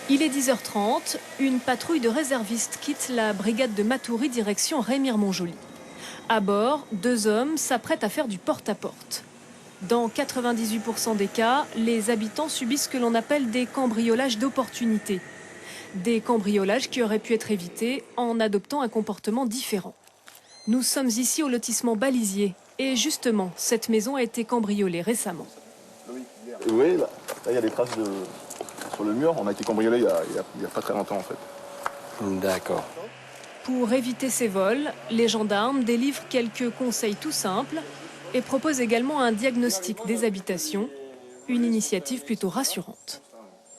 Il est 10h30, une patrouille de réservistes quitte la brigade de Matoury direction Remire-Montjoly. À bord, 2 hommes s'apprêtent à faire du porte-à-porte. Dans 98% des cas, les habitants subissent ce que l'on appelle des cambriolages d'opportunité. Des cambriolages qui auraient pu être évités en adoptant un comportement différent. Nous sommes ici au lotissement Balisier et justement, cette maison a été cambriolée récemment. Oui, là il y a des traces sur le mur. On a été cambriolé il y a pas très longtemps en fait. D'accord. Pour éviter ces vols, les gendarmes délivrent quelques conseils tout simples et proposent également un diagnostic des habitations, une initiative plutôt rassurante.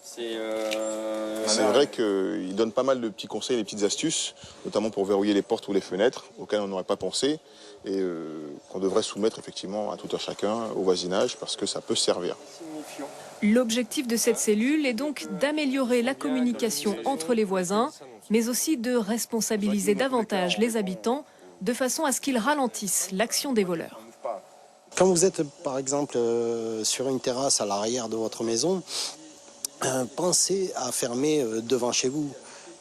C'est vrai qu'ils donnent pas mal de petits conseils, des petites astuces, notamment pour verrouiller les portes ou les fenêtres, auxquelles on n'aurait pas pensé, et qu'on devrait soumettre effectivement à tout un chacun, au voisinage, parce que ça peut servir. L'objectif de cette cellule est donc d'améliorer la communication entre les voisins, mais aussi de responsabiliser davantage les habitants, de façon à ce qu'ils ralentissent l'action des voleurs. Quand vous êtes par exemple sur une terrasse à l'arrière de votre maison, pensez à fermer devant chez vous.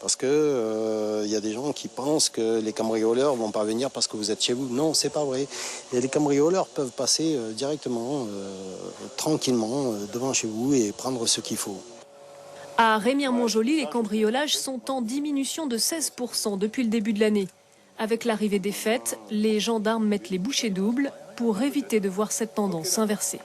Parce que y a des gens qui pensent que les cambrioleurs vont pas venir parce que vous êtes chez vous. Non, c'est pas vrai. Et les cambrioleurs peuvent passer directement, tranquillement, devant chez vous et prendre ce qu'il faut. À Remire-Montjoly, les cambriolages sont en diminution de 16% depuis le début de l'année. Avec l'arrivée des fêtes, les gendarmes mettent les bouchées doubles pour éviter de voir cette tendance s'inverser.